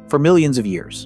For millions of years,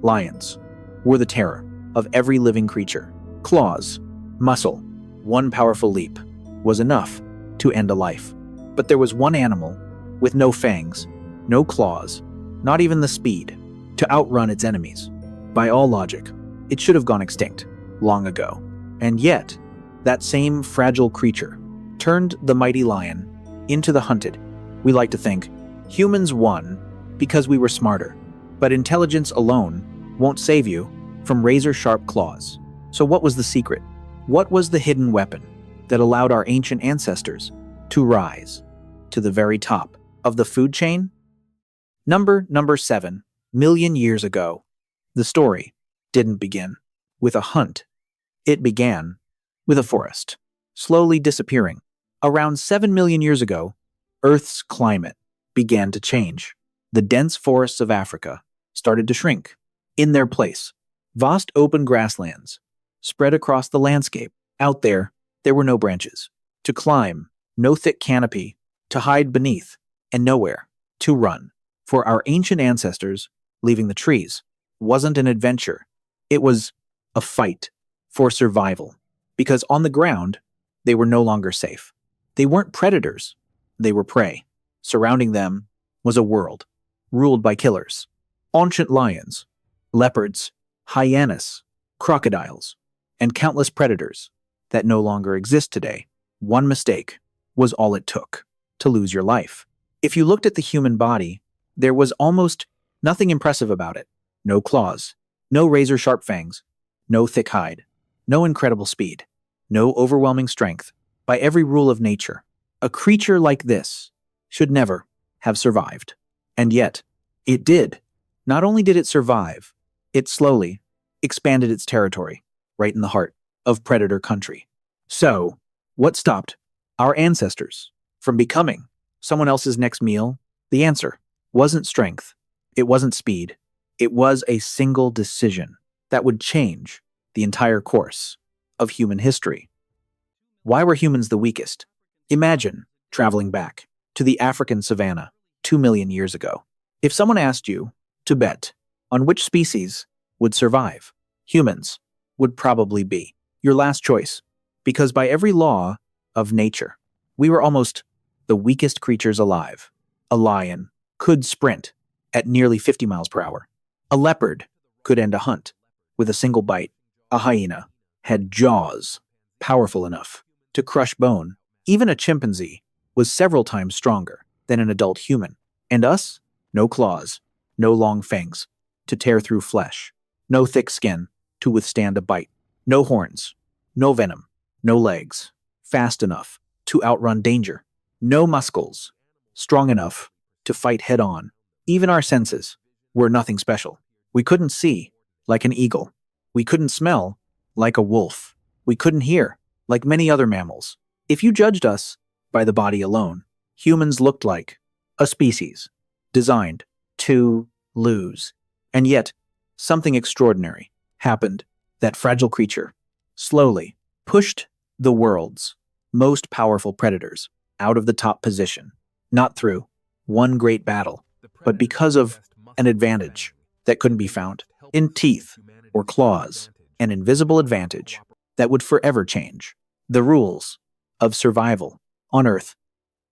lions were the terror of every living creature. Claws, muscle, one powerful leap was enough to end a life. But there was one animal with no fangs, no claws, not even the speed to outrun its enemies. By all logic, it should have gone extinct long ago. And yet, that same fragile creature turned the mighty lion into the hunted. We like to think humans won because we were smarter, but intelligence alone won't save you from razor-sharp claws. So what was the secret? What was the hidden weapon that allowed our ancient ancestors to rise to the very top of the food chain? Number 7 million years ago. The story didn't begin with a hunt. It began with a forest, slowly disappearing. Around 7 million years ago, Earth's climate began to change. The dense forests of Africa started to shrink. In their place, vast open grasslands spread across the landscape. Out there were no branches to climb, no thick canopy to hide beneath, and nowhere to run. For our ancient ancestors, leaving the trees wasn't an adventure. It was a fight for survival, because on the ground, they were no longer safe. They weren't predators, they were prey. Surrounding them was a world ruled by killers. Ancient lions, leopards, hyenas, crocodiles, and countless predators that no longer exist today. One mistake was all it took to lose your life. If you looked at the human body, there was almost nothing impressive about it. No claws, no razor-sharp fangs, no thick hide, no incredible speed, no overwhelming strength. By every rule of nature, a creature like this should never have survived. And yet, it did. Not only did it survive, it slowly expanded its territory right in the heart of predator country. So, what stopped our ancestors from becoming someone else's next meal? The answer wasn't strength. It wasn't speed. It was a single decision that would change the entire course of human history. Why were humans the weakest? Imagine traveling back to the African savanna 2 million years ago. If someone asked you to bet on which species would survive, humans would probably be your last choice, because by every law of nature, we were almost the weakest creatures alive. A lion could sprint at nearly 50 miles per hour. A leopard could end a hunt with a single bite. A hyena had jaws powerful enough to crush bone. Even a chimpanzee was several times stronger than an adult human. And us? No claws, no long fangs to tear through flesh, no thick skin to withstand a bite, no horns, no venom, no legs fast enough to outrun danger, no muscles strong enough to fight head-on. Even our senses were nothing special. We couldn't see like an eagle. We couldn't smell like a wolf. We couldn't hear like many other mammals. If you judged us by the body alone, humans looked like a species designed to lose. And yet, something extraordinary happened. That fragile creature slowly pushed the world's most powerful predators out of the top position, not through one great battle, but because of an advantage that couldn't be found in teeth or claws, an invisible advantage that would forever change the rules of survival on Earth.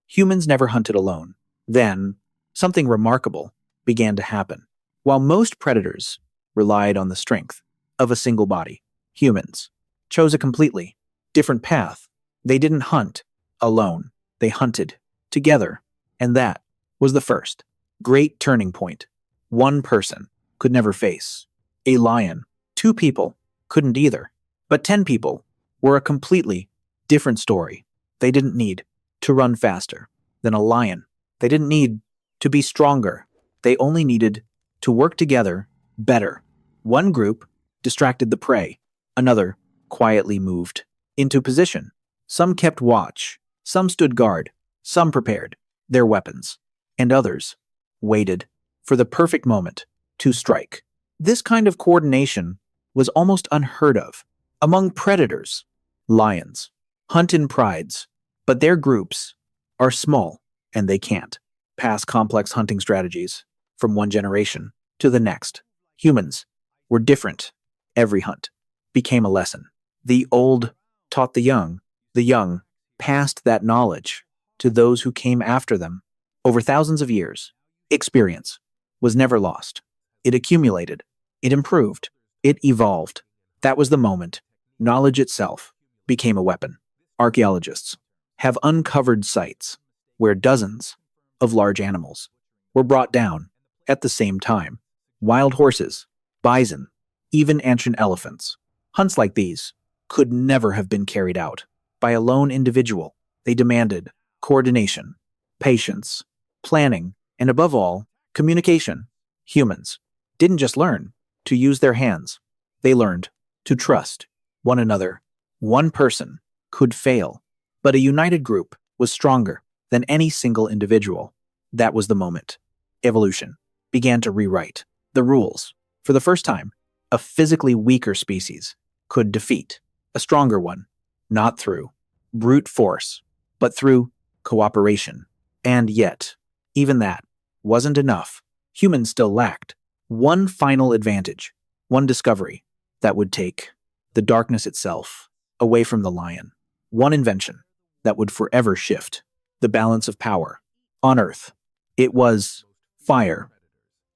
Humans never hunted alone. Then, something remarkable began to happen. While most predators relied on the strength of a single body, humans chose a completely different path. They didn't hunt alone. They hunted together. And that was the first great turning point. One person could never face a lion. 2 people couldn't either. But 10 people were a completely different story. They didn't need to run faster than a lion. They didn't need to be stronger. They only needed to work together better. One group distracted the prey. Another quietly moved into position. Some kept watch. Some stood guard. Some prepared their weapons. And others waited for the perfect moment to strike. This kind of coordination was almost unheard of among predators. Lions hunt in prides, but their groups are small and they can't pass complex hunting strategies from one generation to the next. Humans were different. Every hunt became a lesson. The old taught the young passed that knowledge to those who came after them. Over thousands of years, experience was never lost. It accumulated, it improved, it evolved. That was the moment knowledge itself became a weapon. Archaeologists have uncovered sites where dozens of large animals were brought down at the same time. Wild horses, bison, even ancient elephants. Hunts like these could never have been carried out by a lone individual. They demanded coordination, patience, planning, and above all, communication. Humans didn't just learn to use their hands, they learned to trust one another. One person could fail, but a united group was stronger than any single individual. That was the moment evolution began to rewrite the rules. For the first time, a physically weaker species could defeat a stronger one, not through brute force, but through cooperation. And yet, even that wasn't enough. Humans still lacked one final advantage, one discovery that would take the darkness itself away from the lion, one invention that would forever shift the balance of power on Earth. It was fire.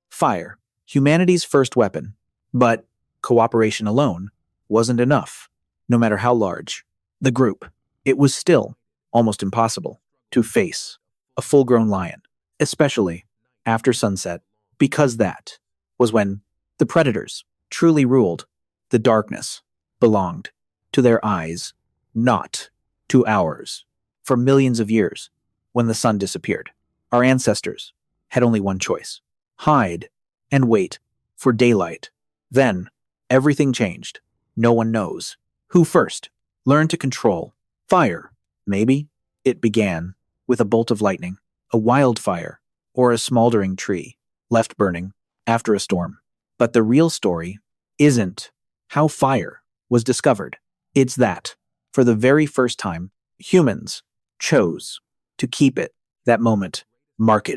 Fire, humanity's first weapon. But cooperation alone wasn't enough. No matter how large the group, it was still almost impossible to face a full-grown lion, especially after sunset, because that was when the predators truly ruled. The darkness belonged to their eyes, not to ours. For millions of years, when the sun disappeared, our ancestors had only one choice: hide and wait for daylight. Then, everything changed. No one knows who first learned to control fire. Maybe it began with a bolt of lightning, a wildfire, or a smoldering tree left burning after a storm. But the real story isn't how fire was discovered. It's that, for the very first time, humans chose to keep it. That moment marked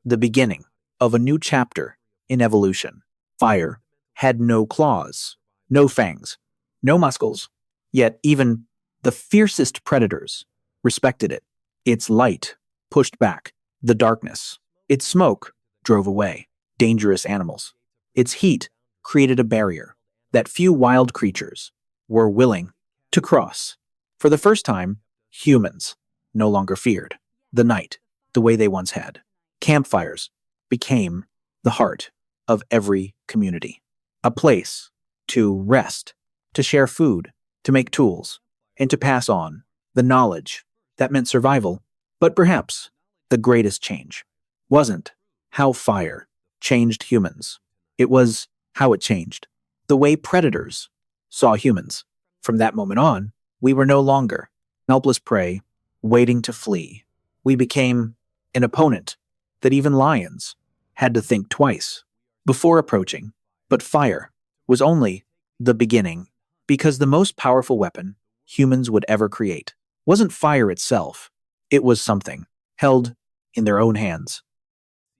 the beginning of a new chapter in evolution. Fire had no claws, no fangs, no muscles, yet even the fiercest predators respected it. Its light pushed back the darkness. Its smoke drove away dangerous animals. Its heat created a barrier that few wild creatures were willing to cross. For the first time, humans no longer feared the night the way they once had. Campfires became the heart of every community, a place to rest, to share food, to make tools, and to pass on the knowledge that meant survival. But perhaps the greatest change wasn't how fire changed humans. It was how it changed the way predators saw humans. From that moment on, we were no longer helpless prey waiting to flee. We became an opponent that even lions had to think twice before approaching. But fire was only the beginning, because the most powerful weapon humans would ever create wasn't fire itself. It was something held in their own hands.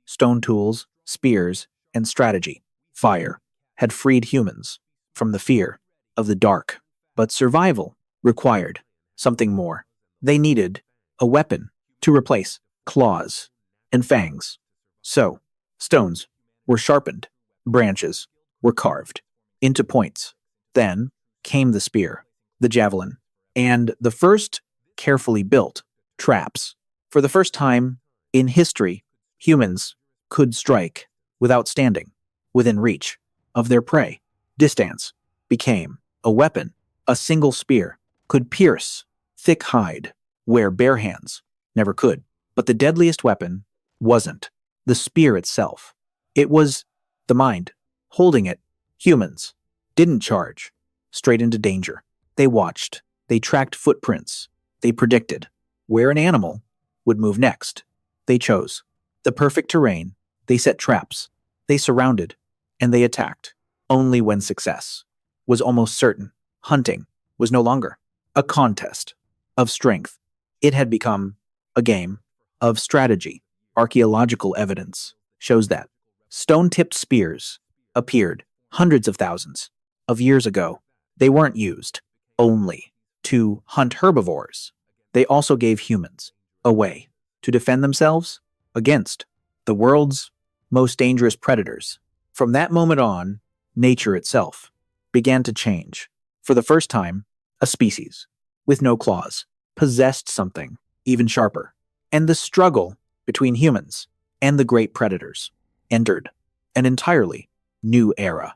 Stone tools, spears, and strategy. Fire had freed humans from the fear of the dark, but survival required something more. They needed a weapon to replace claws and fangs. So, stones were sharpened, branches were carved into points. Then came the spear, the javelin, and the first carefully built traps. For the first time in history, humans could strike without standing within reach of their prey. Distance became a weapon. A single spear could pierce thick hide where bare hands never could. But the deadliest weapon wasn't the spear itself. It was the mind holding it. Humans didn't charge straight into danger. They watched. They tracked footprints. They predicted where an animal would move next. They chose the perfect terrain. They set traps. They surrounded, and they attacked. Only when success was almost certain, hunting was no longer a contest of strength. It had become a game of strategy. Archaeological evidence shows that Stone-tipped spears appeared hundreds of thousands of years ago. They weren't used only to hunt herbivores. They also gave humans a way to defend themselves against the world's most dangerous predators. From that moment on, nature itself began to change. For the first time, a species with no claws possessed something even sharper, and the struggle between humans and the great predators entered an entirely new era.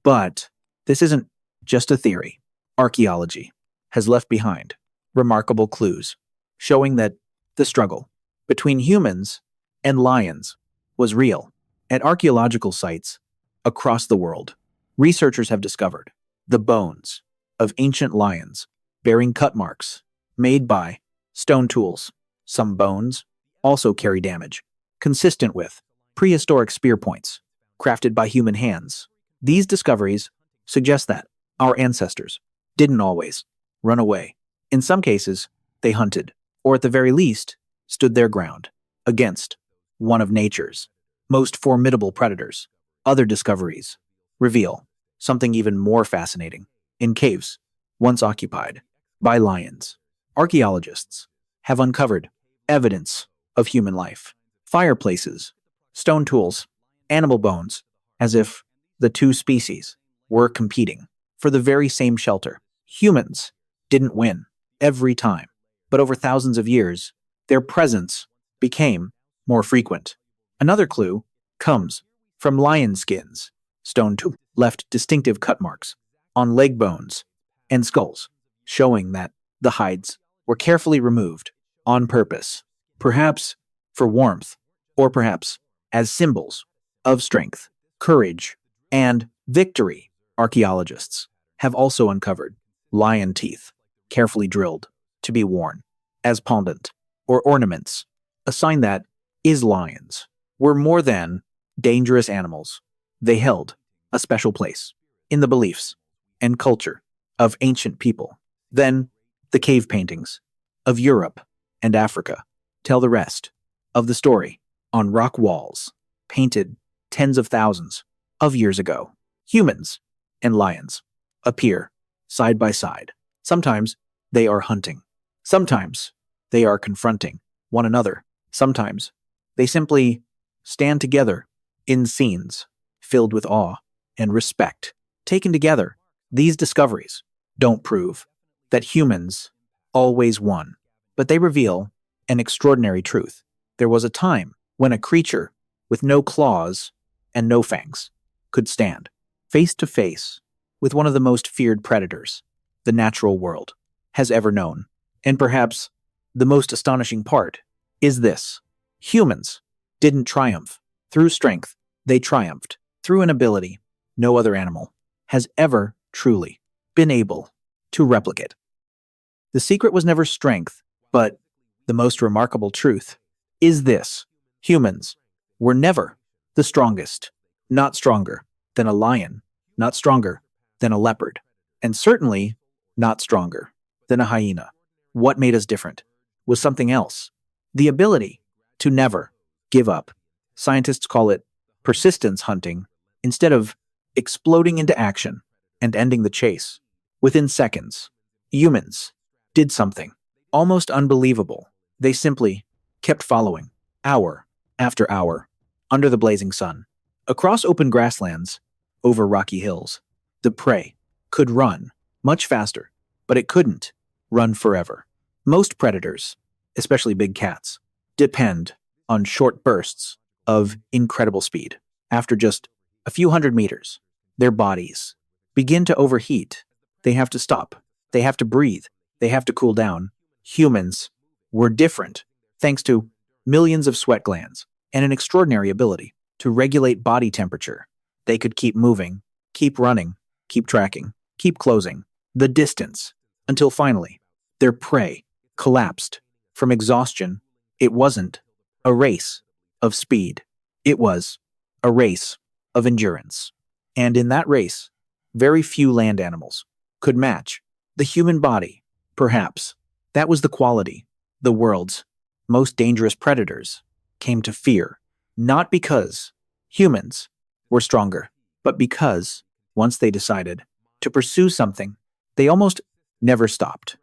But this isn't just a theory. Archaeology has left behind remarkable clues showing that the struggle between humans and lions was real. At archaeological sites across the world, researchers have discovered the bones of ancient lions bearing cut marks made by stone tools. Some bones also carry damage, consistent with prehistoric spear points crafted by human hands. These discoveries suggest that our ancestors didn't always run away. In some cases, they hunted, or at the very least, stood their ground against one of nature's most formidable predators. Other discoveries reveal something even more fascinating. In caves once occupied by lions, archaeologists have uncovered evidence of human life. Fireplaces, stone tools, animal bones, as if the two species were competing for the very same shelter. Humans didn't win every time, but over thousands of years, their presence became more frequent. Another clue comes from lion skins. Stone tools left distinctive cut marks on leg bones and skulls, showing that the hides were carefully removed on purpose, perhaps for warmth, or perhaps as symbols of strength, courage, and victory. Archaeologists have also uncovered lion teeth, carefully drilled to be worn as pendant or ornaments, a sign that lions were more than dangerous animals. They held a special place in the beliefs and culture of ancient people. Then, the cave paintings of Europe and Africa tell the rest of the story. On rock walls, painted tens of thousands of years ago, humans and lions appear side by side. Sometimes they are hunting. Sometimes they are confronting one another. Sometimes they simply stand together in scenes filled with awe and respect. Taken together, these discoveries don't prove that humans always won, but they reveal an extraordinary truth. There was a time when a creature with no claws and no fangs could stand face to face with one of the most feared predators the natural world has ever known. And perhaps the most astonishing part is this: humans didn't triumph through strength, they triumphed through an ability no other animal has ever truly been able to replicate. The secret was never strength, but the most remarkable truth is this: humans were never the strongest, not stronger than a lion, not stronger than a leopard, and certainly not stronger than a hyena. What made us different was something else: the ability to never give up. Scientists call it persistence hunting. Instead of exploding into action and ending the chase within seconds, humans did something almost unbelievable. They simply kept following, hour after hour, under the blazing sun, across open grasslands, over rocky hills. The prey could run much faster, but it couldn't run forever. Most predators, especially big cats, depend on short bursts of incredible speed. After just a few hundred meters, their bodies begin to overheat. They have to stop. They have to breathe. They have to cool down. Humans were different, thanks to millions of sweat glands and an extraordinary ability to regulate body temperature. They could keep moving, keep running, keep tracking, keep closing the distance until finally their prey collapsed from exhaustion. It wasn't a race of speed. It was a race of endurance. And in that race, very few land animals could match the human body. Perhaps that was the quality the world's most dangerous predators came to fear, not because Humans were stronger, but because, once they decided to pursue something, they almost never stopped.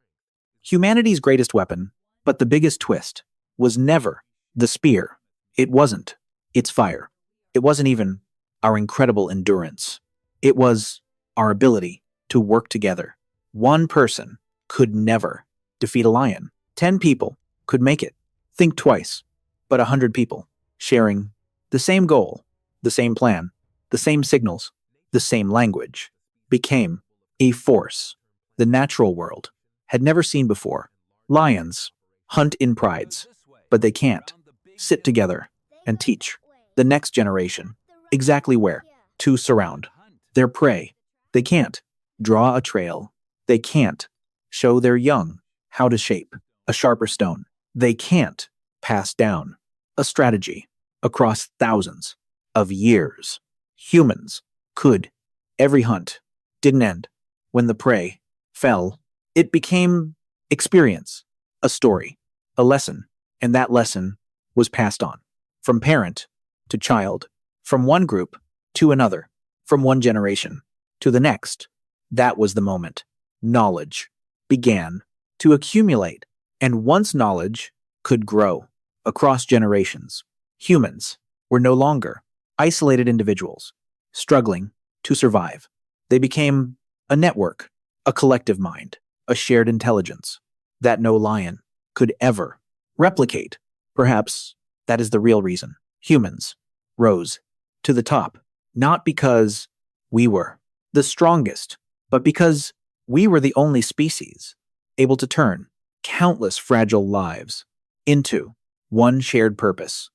Humanity's greatest weapon, but the biggest twist, was never the spear. It wasn't its fire. It wasn't even our incredible endurance. It was our ability to work together. One person could never defeat a lion. 10 people could make it. Think twice. But 100 people, sharing the same goal, the same plan, the same signals, the same language, became a force the natural world had never seen before. Lions hunt in prides, but they can't sit together and teach the next generation exactly where to surround their prey. They can't draw a trail. They can't show their young how to shape a sharper stone. They can't pass down a strategy across thousands of years. Humans could. Every hunt didn't end when the prey fell. It became experience, a story, a lesson, and that lesson was passed on from parent to child, from one group to another, from one generation to the next. That was the moment knowledge began to accumulate, and once knowledge could grow across generations, humans were no longer isolated individuals struggling to survive. They became a network, a collective mind, a shared intelligence that no lion could ever replicate. Perhaps that is the real reason humans rose to the top, not because we were the strongest, but because we were the only species able to turn countless fragile lives into one shared purpose.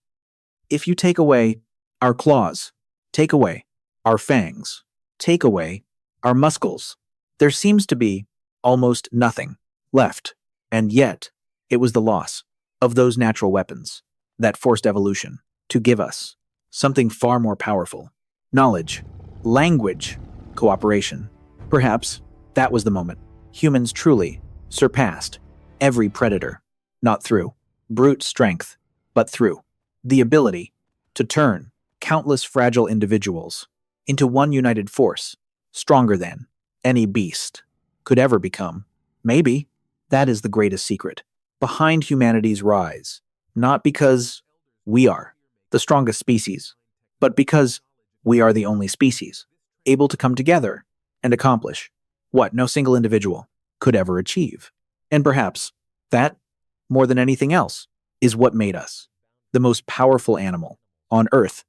If you take away our claws, take away our fangs, take away our muscles, there seems to be almost nothing left. And yet, it was the loss of those natural weapons that forced evolution to give us something far more powerful: knowledge, language, cooperation. Perhaps that was the moment humans truly surpassed every predator, not through brute strength, but through the ability to turn countless fragile individuals into one united force, stronger than any beast could ever become. Maybe that is the greatest secret behind humanity's rise, not because we are the strongest species, but because we are the only species able to come together and accomplish what no single individual could ever achieve. And perhaps that, more than anything else, is what made us the most powerful animal on Earth